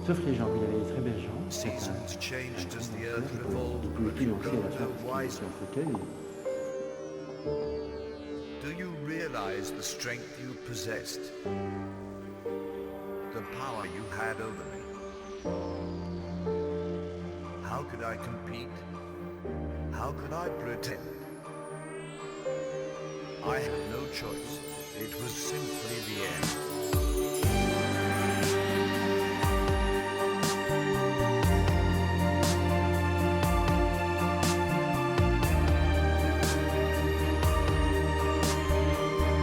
Sauf les jambes, il avait des très belles jambes. Seasons changed as the earth revolved, Il pouvait but plus you lancer à la grow fin no parce qu'il était wiser. en fauteuil. Do you realize the strength you possessed? The power you had over me? How could I compete? How could I pretend? I had no choice. It was simply the end.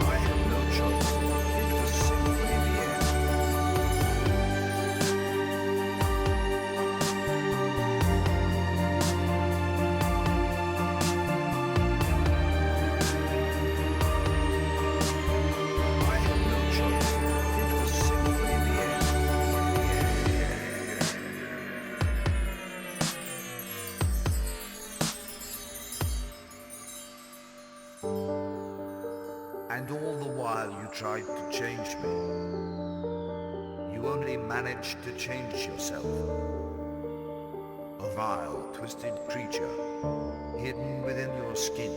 I had no choice. It was simply the end. I had no choice. It was simply the end. And all the while you tried to change me. You only managed to change yourself. A vile, twisted creature, hidden within your skin,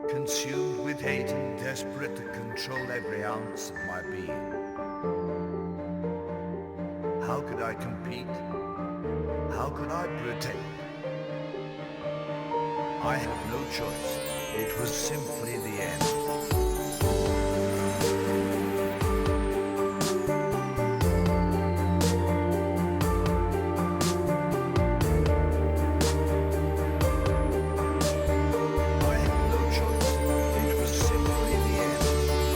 consumed with hate and desperate to control every ounce of my being. How could I compete? How could I pretend? I had no choice. It was simply the end. I had no choice. It was simply the end.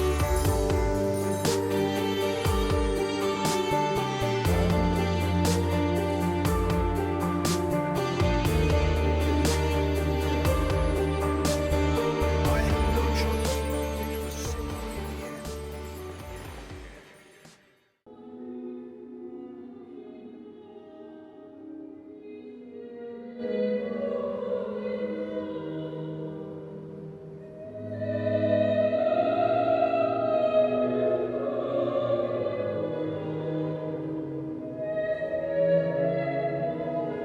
I had no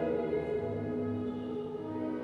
choice. It was simply the end.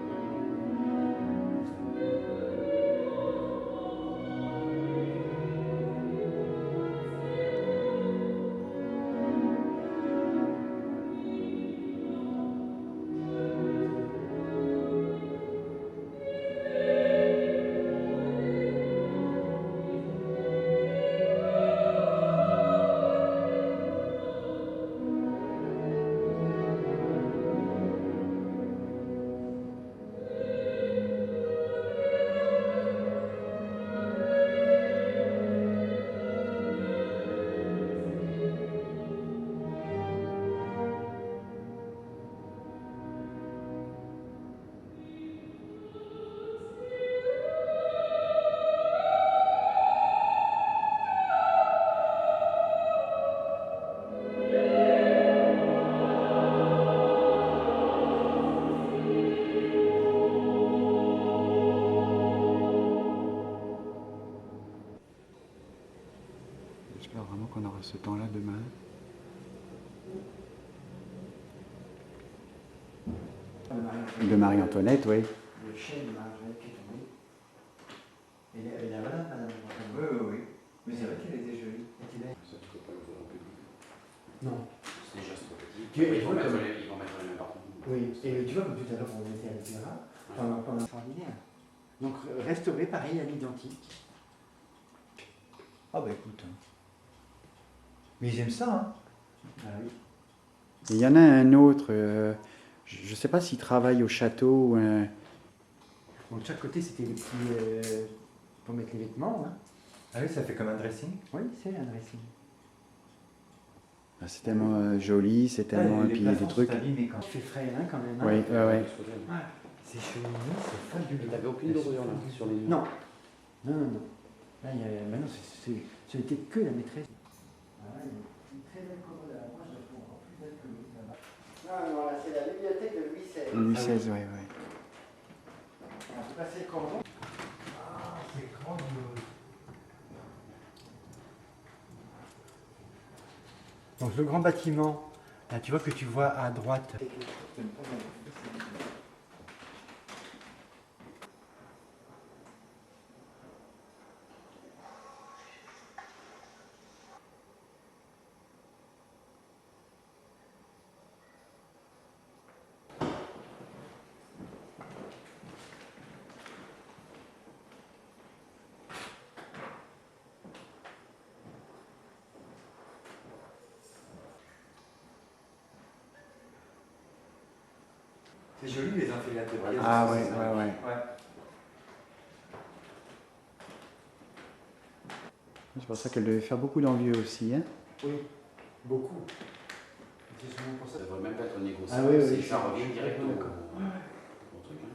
J'espère vraiment qu'on aura ce temps-là demain. De Marie-Antoinette, oui. Le chêne de Marie-Antoinette qui est tombé. Elle est là, madame. Oui. Mais c'est vrai qu'elle était jolie. Ça, tu peux pas le voir en public. Non. C'est déjà trop petit. Tu vois, Ils vont mettre les mêmes partout. Oui, et tu vois, comme tout à l'heure, on était à l'opéra, pendant extraordinaire. Donc, restauré pareil à l'identique. Ah bah écoute. Mais ils aiment ça, hein. Ah oui. Il y en a un autre, je ne sais pas s'il travaille au château. Donc, de chaque côté, c'était les petits. Pour mettre les vêtements. Hein. Ah oui, ça fait comme un dressing. Oui, c'est un dressing. Ah, c'est tellement joli, c'est tellement. Et puis il y a des trucs. Il fait frais hein, quand même. Hein. Oui, ouais. C'est cheminé, c'est fabuleux. T'avais aucune dorure là sur les murs? Non. Non, non, non. Là, il y a... Maintenant, ce n'était que la maîtresse. Ah, il y a une très belle commode. Moi, je la trouve encore plus belle que l'autre là-bas. Ah non, là, c'est la bibliothèque de Louis XVI. Louis XVI, oui, oui. On peut passer le cordon. Ah, c'est grandiose. Donc le grand bâtiment, là tu vois que tu vois à droite. C'est joli les infiltrations. Ah ouais, ouais, ouais. C'est pour ça qu'elle devait faire beaucoup d'envieux aussi. Hein. Oui, beaucoup. C'est souvent pour ça. Ça devrait même pas être négocié. Ah oui, oui, Ça revient direct au d'accord. truc. Hein.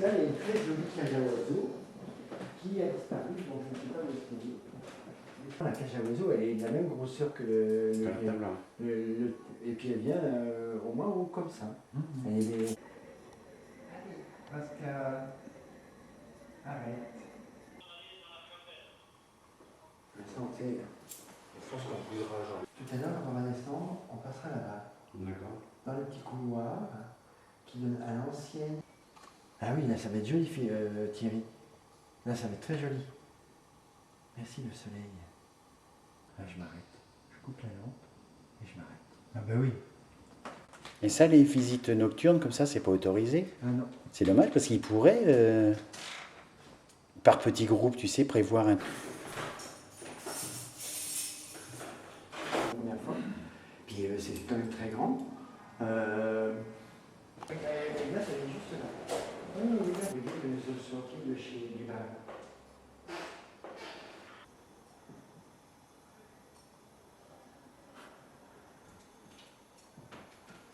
Là, il y a une très jolie cage à oiseaux qui a disparu, donc je ne sais pas où est-ce qu'elle est. La cage à oiseaux, elle est de la même grosseur que La table, hein. et puis elle vient au moins haut comme ça. Elle est... Pascal, arrête. Santé. Je pense qu'on bougera genre. Tout à l'heure, quand on va descendre, on passera là-bas, D'accord. dans le petit couloir qui donne à l'ancienne. Ah oui, là ça va être joli, Thierry. Là ça va être très joli. Merci le soleil. Là je m'arrête. Je coupe la lampe et je m'arrête. Ah bah oui. Et ça, les visites nocturnes, comme ça, c'est pas autorisé. Ah non. C'est dommage parce qu'ils pourraient, par petits groupes, tu sais, prévoir un. Première fois. Puis c'est quand même très grand. Là, ça est juste là. Oui, oui, là, vous voyez que nous sommes sortis de chez Duval.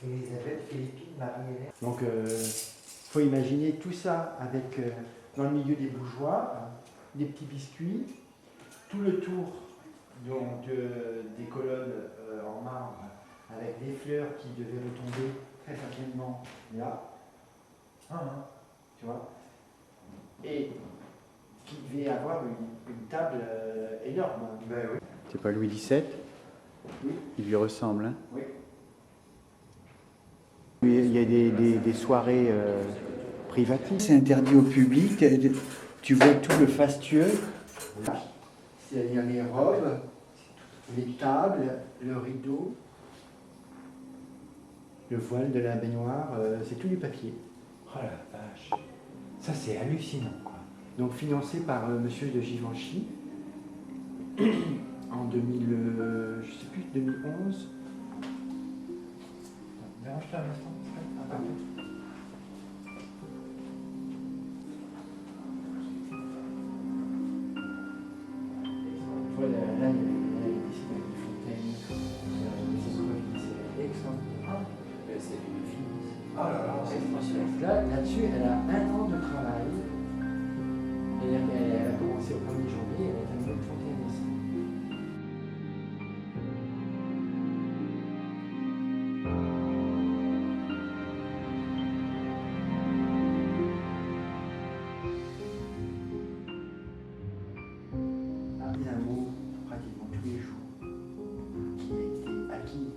Elisabeth, Philippine, Marie-Hélène. Donc, il faut imaginer tout ça avec, dans le milieu des bourgeois, des petits biscuits, tout le tour donc, des colonnes en marbre avec des fleurs qui devaient retomber très certainement là, tu vois, et qui devait avoir une table énorme. Ben oui. C'est pas Louis XVII? Oui. Il lui ressemble, hein? Oui. Il y a des soirées privatives. C'est interdit au public. Tu vois tout le fastueux. C'est-à-dire les robes, les tables, le rideau, le voile de la baignoire, c'est tout du papier. Oh la vache. Ça c'est hallucinant quoi. Donc financé par monsieur de Givenchy en 2000, je sais plus, 2011. Dérange-toi un instant. Ah, pardon. Voilà, là, il y a des fontaines, c'est extraordinaire. C'est une fille. Oh là là. Là-dessus, elle a 1 an de travail. Elle a commencé au 1er janvier, elle a terminé le 31 décembre. Un mot pratiquement tous les jours qui a été acquis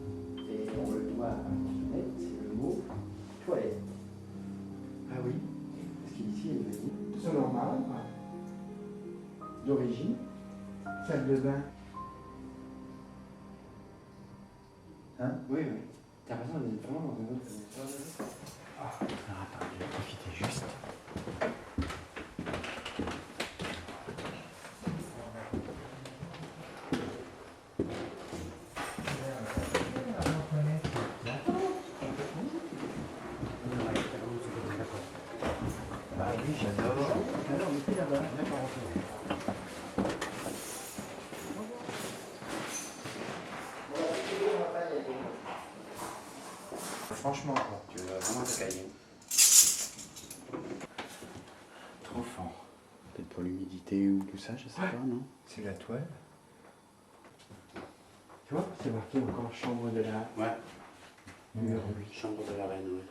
et on le doit à Internet, c'est le mot toilette. Ah oui, parce qu'ici elle m'a dit sol en marbre, d'origine, salle de bain. Hein? Oui, oui. T'as raison, on est vraiment dans un autre. Alors attends, je vais profiter juste. Bah oui, j'adore. Alors, on était là-bas. franchement quoi. Tu veux vraiment te cailler. Trop fort. Peut-être pour l'humidité ou tout ça, je sais pas, non? C'est la toile. Tu vois, c'est marqué encore chambre de la Ouais. numéro 8. Chambre de la reine, ouais.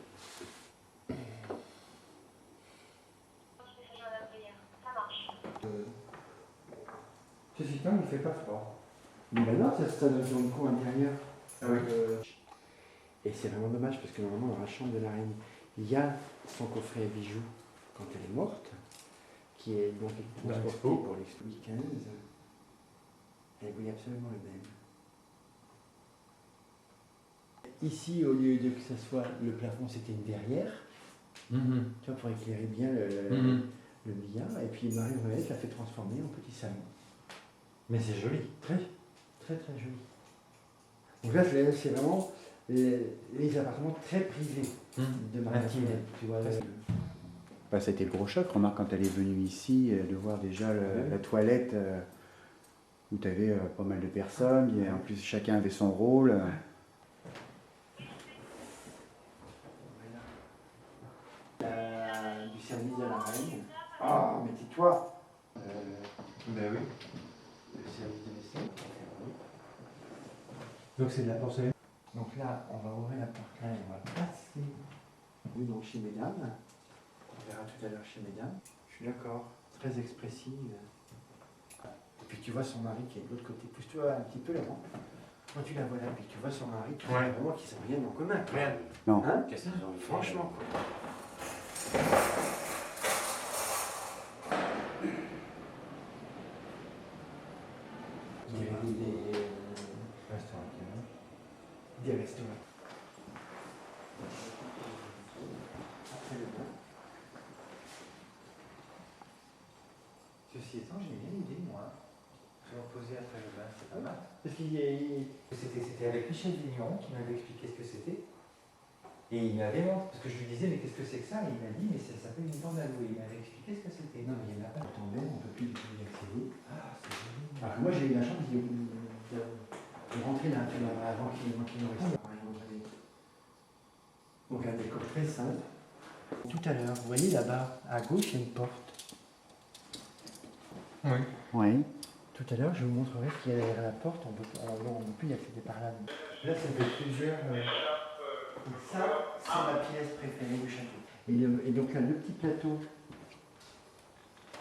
Ce système, il fait pas froid. Mais maintenant, ça donne sur une cour intérieure. Et c'est vraiment dommage parce que normalement, dans la chambre de la reine, il y a son coffret à bijoux quand elle est morte, qui est donc transporté pour l'expo Louis XV. Elle voulait absolument le même. Ici, au lieu de que ce soit le plafond, c'était une verrière, tu vois, pour éclairer bien le billard. Et puis Marie-Noël l'a fait transformer en petit salon. Mais c'est joli. Très, très, très joli. Donc là, c'est vraiment les appartements très privés de Marie-Noël. Tu vois, Bah, ça a été le gros choc, remarque, quand elle est venue ici, de voir déjà la toilette où tu avais pas mal de personnes, et en plus chacun avait son rôle. du service de la reine. Ah, mais tais-toi Ben oui. Le service de vaisselle. Donc c'est de la porcelaine. Donc là, on va ouvrir la porte là et on va passer. Oui, donc chez mesdames. On verra tout à l'heure chez mesdames. Je suis d'accord. Très expressive. Et puis tu vois son mari qui est de l'autre côté. Pousse-toi un petit peu là-bas. Quand tu la vois là, puis tu vois son mari, tu vois vraiment qu'ils n'ont rien en commun. Rien. Non. Hein? Qu'est-ce qu'ils ont fait? Franchement. Des restaurants. Après le bain. Ceci étant, j'ai bien l'idée, moi. Se reposer après le bain, c'est pas mal. Parce qu'il y a... C'était avec Michel Vigneron qui m'avait expliqué ce que c'était. Et il m'avait montré, parce que je lui disais, mais qu'est-ce que c'est que ça? Et il m'a dit, mais ça s'appelle une bandalo. Et il m'avait expliqué ce que c'était. Non, mais il n'y en a pas de tombé, on ne peut plus y accéder. Ah, c'est joli. Alors que moi, j'ai eu la chance de rentrer là, tu vois, avant qu'il nous reste. Donc un décor très simple. Tout à l'heure, vous voyez là-bas, à gauche, il y a une porte. Oui. Oui. Tout à l'heure, je vous montrerai ce qu'il y a derrière la porte. On ne peut plus y accéder par là. Là, ça fait plusieurs... Ça, c'est ma pièce préférée du château. Et donc là, le petit plateau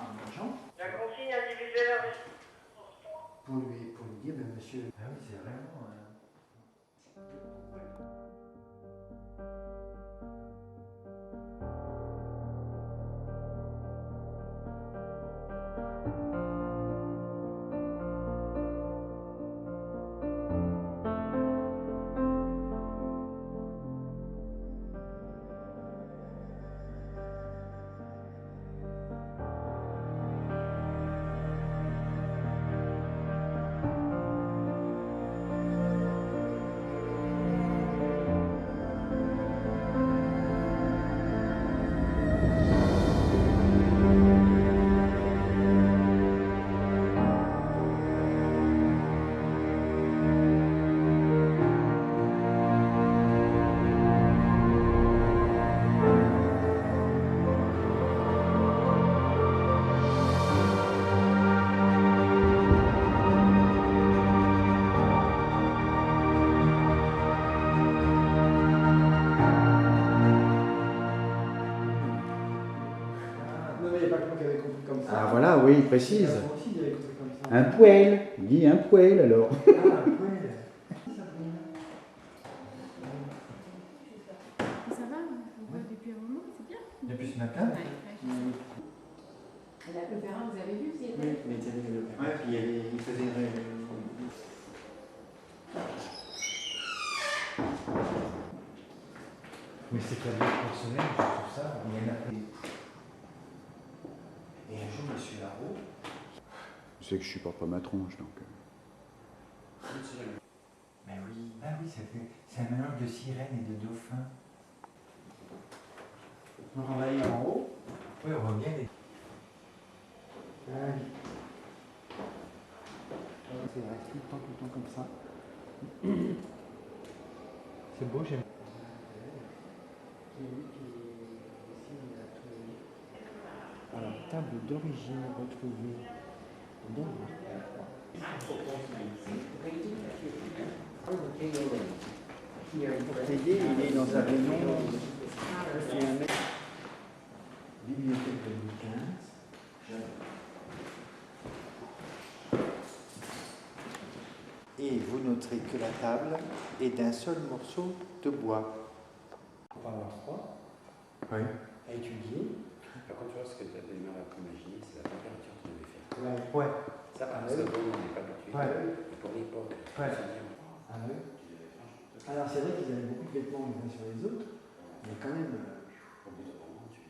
en argent. La consigne individuelle. Pour lui dire, ben, monsieur... Ah oui, c'est vraiment... Non, mais il n'y a pas que moi qui avait compris comme ça. Ah voilà, oui, il précise. Moi aussi, j'avais compris comme ça. Un poêle. Il dit un poêle alors. Ah, un poêle. Ça va, on voit depuis un moment, c'est bien. Depuis ce matin? Et là, l'opéra, vous avez vu, c'est Oui, mais il avait le Ouais, puis il faisait une réunion. Mais ces tableaux de porcelaine, je trouve ça, il y en a plein. Et un jour, monsieur Larreau, Tu sais que je supporte pas ma tronche, donc. mais oui, ah oui, c'est un mélange de sirène et de dauphin. Donc on va aller en haut. Oui, on voit bien les... Allez. C'est vrai, tout le temps comme ça. C'est beau, j'aime. Alors, table d'origine retrouvée dans pour t'aider, il est dans un rayon. C'est un mètre. Bibliothèque 2015. Et vous noterez que la table est d'un seul morceau de bois. On va avoir froid à étudier. Par contre, tu vois, ce que tu as du mal à imaginer, c'est la température que tu devais faire. Ouais. Ça, par exemple, on n'est pas habitué. Ouais. Et pour l'époque, Ouais. c'est bien. Ah oui. Alors c'est vrai qu'ils avaient beaucoup de vêtements les uns sur les autres, mais quand même. Au bout d'un moment, tu...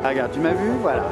Ah, regarde, tu m'as vu? Voilà.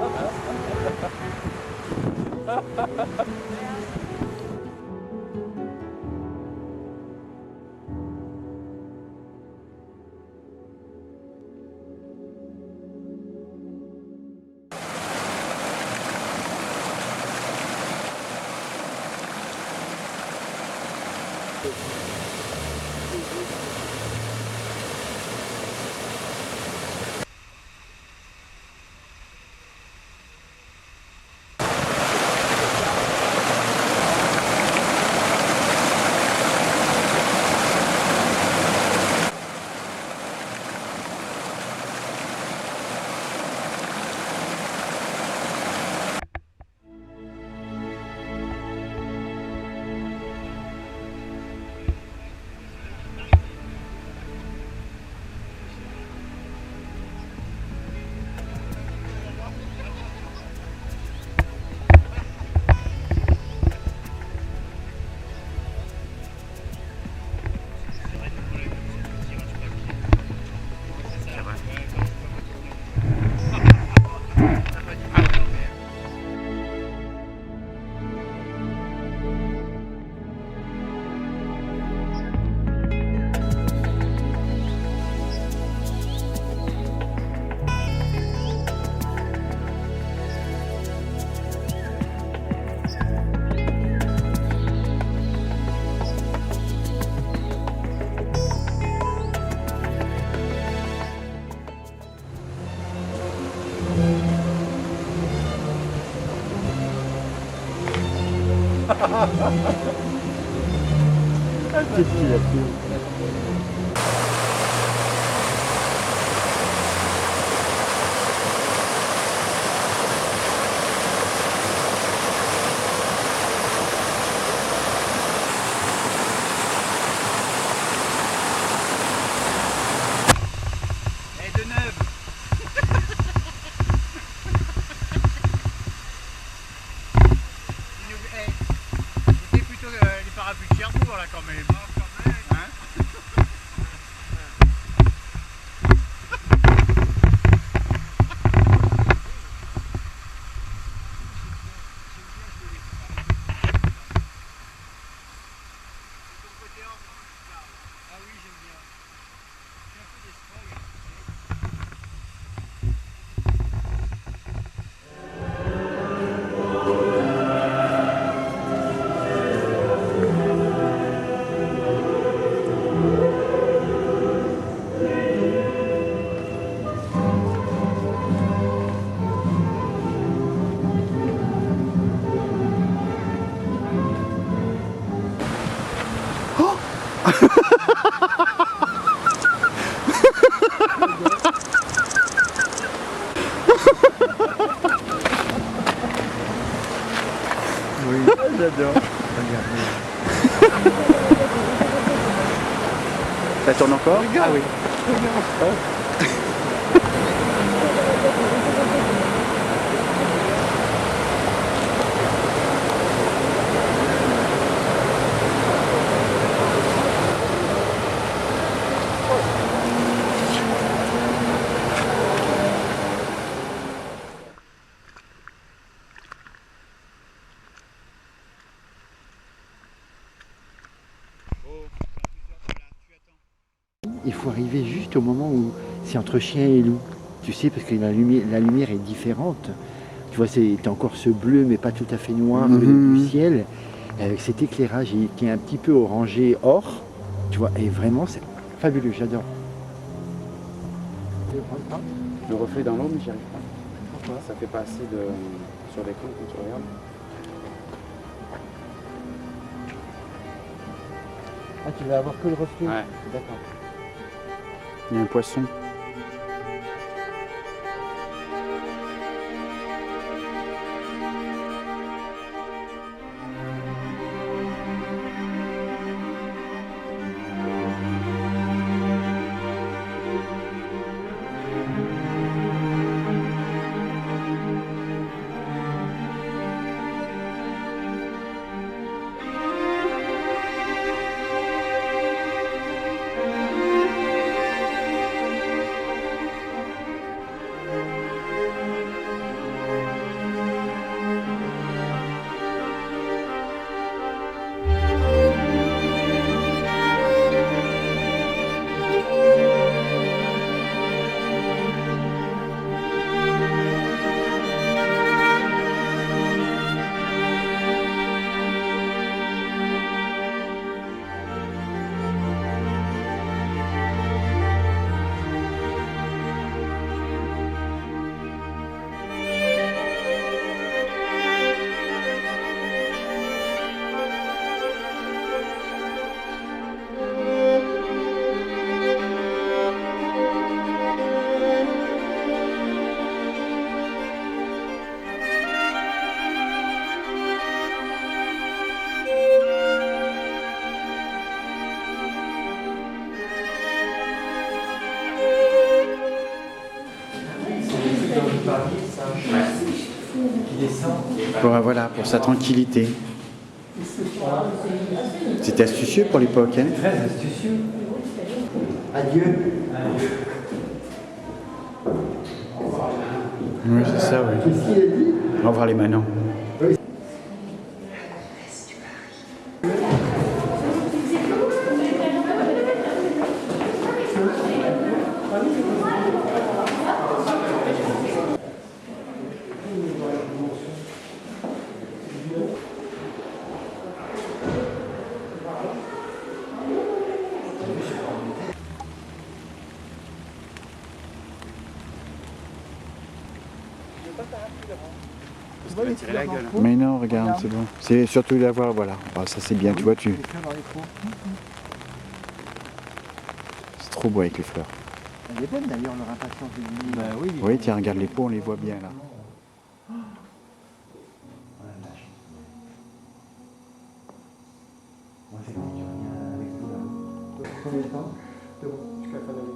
Qu'est-ce qu'il a fait? Et de neuf. C'était plutôt les parapluies de Cherbourg là quand même. Hein? Ah oui, j'aime bien. Je fais un peu des strolls. Oui, j'adore. Regardez. Ça tourne encore? Ah oui. Il faut arriver juste au moment où c'est entre chien et loup. Tu sais, parce que la lumière est différente. Tu vois, c'est encore ce bleu, mais pas tout à fait noir du ciel, avec cet éclairage qui est un petit peu orangé or. Tu vois, et vraiment, c'est fabuleux, j'adore. Je le refais dans l'eau, mais j'y arrive pas. Pourquoi? Ça fait pas assez de sur l'écran quand tu regardes. Ah, tu vas avoir que le reflet? Ouais. D'accord. Il y a un poisson. descend. Voilà, pour sa tranquillité. C'était astucieux pour l'époque, hein. Très astucieux. Adieu. Adieu. Oui, c'est ça, oui. Qu'est-ce qu'il a dit? Au revoir les manants. Mais non, regarde, c'est bon. C'est surtout d'avoir, voilà. Ah, ça c'est bien, tu vois, c'est trop beau avec les fleurs. Elle est bonne d'ailleurs, leur impatience de dîner. Bah oui. Oui, tiens, regarde les pots, on les voit bien là. Moi, c'est quand tu reviens avec nous là-haut. Combien de temps? C'est bon, jusqu'à la fin de l'année.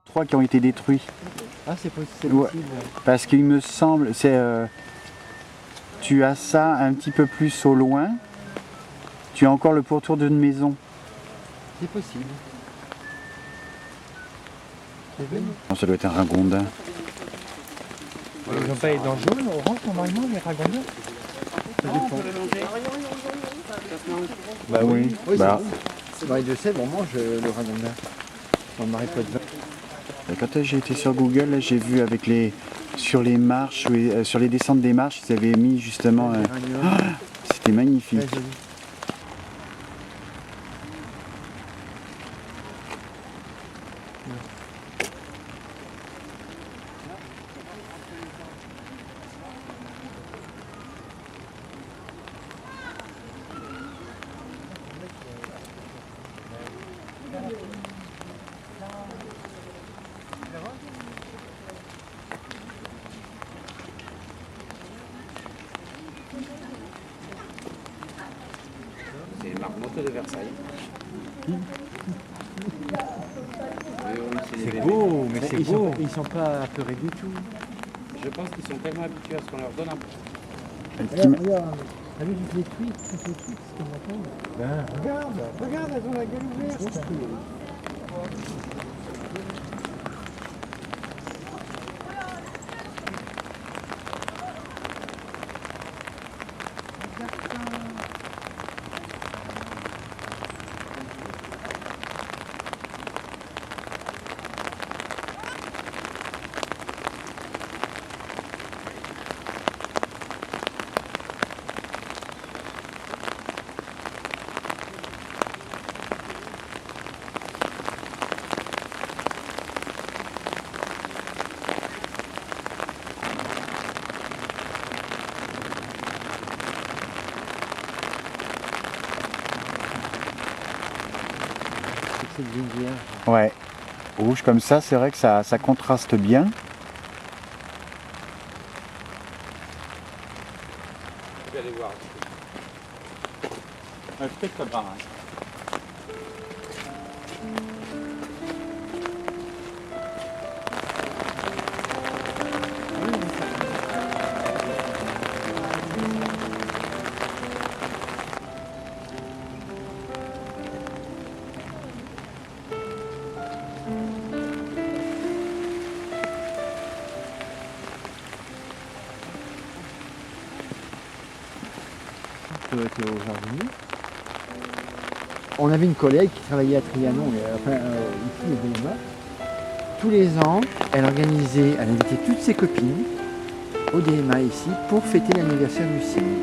Trois qui ont été détruits. Ah, c'est possible. Ouais. Parce qu'il me semble, tu as ça un petit peu plus au loin. Tu as encore le pourtour d'une maison. C'est possible. Non, ça doit être un ragondin. Ils n'ont pas les dents jaunes, orange normalement, les ragondins? Bah oui. Oui, Bah, dans les Deux-Sèvres, on mange le ragondin. Dans le marais Poitevin. quand j'ai été sur Google, là, j'ai vu avec sur les marches, sur les descentes des marches, ils avaient mis justement. C'était magnifique. Très joli. C'est les marmottes de Versailles. C'est beau, mais c'est beau. Ils sont pas apeurés du tout. Je pense qu'ils sont tellement habitués à ce qu'on leur donne un Regarde. T'as vu toutes les truites, ce qu'on entend? Ben, regarde, elles ont la gueule ouverte. cette Vierge. Ouais. Rouge comme ça, c'est vrai que ça contraste bien. Je vais aller voir. Peut-être pas grave. Au jardinier. On avait une collègue qui travaillait à Trianon, ici au BMA. Tous les ans, elle invitait toutes ses copines au DMA ici pour fêter l'anniversaire du cygne.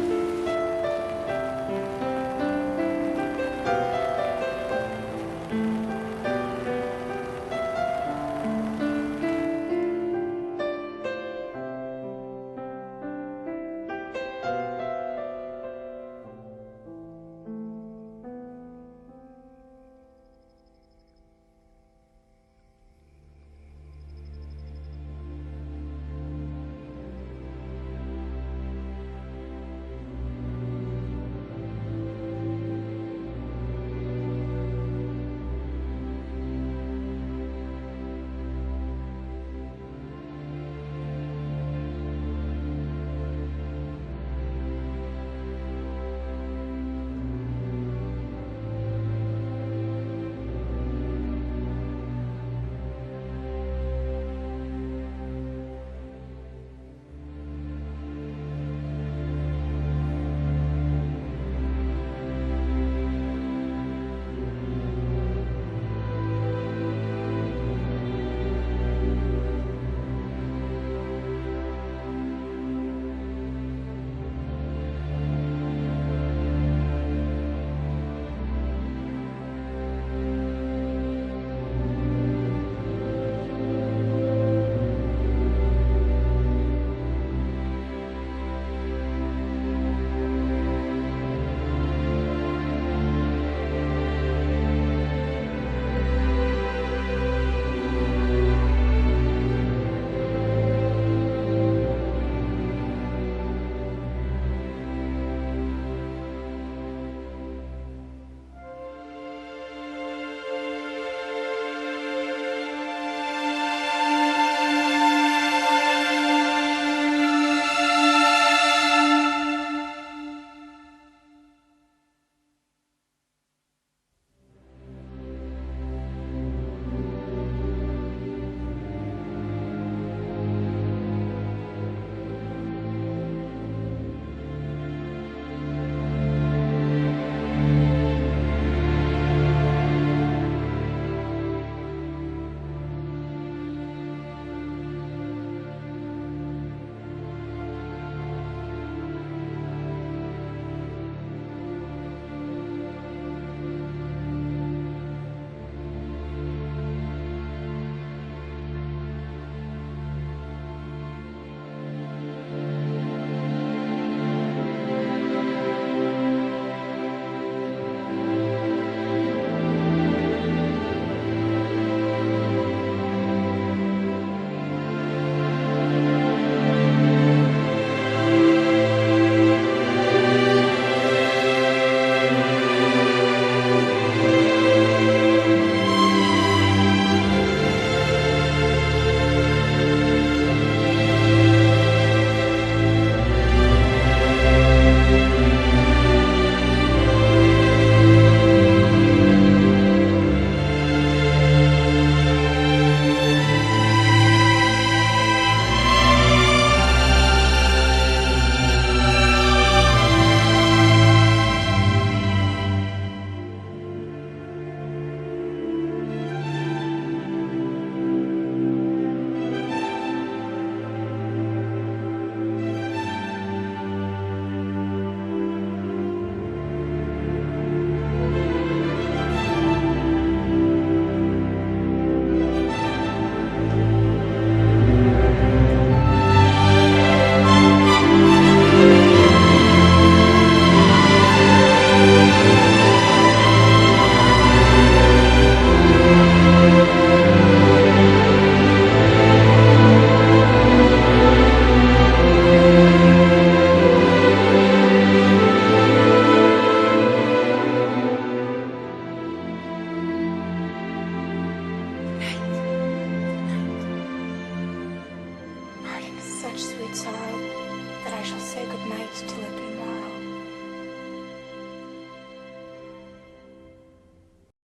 such sweet sorrow that I shall say good night till it be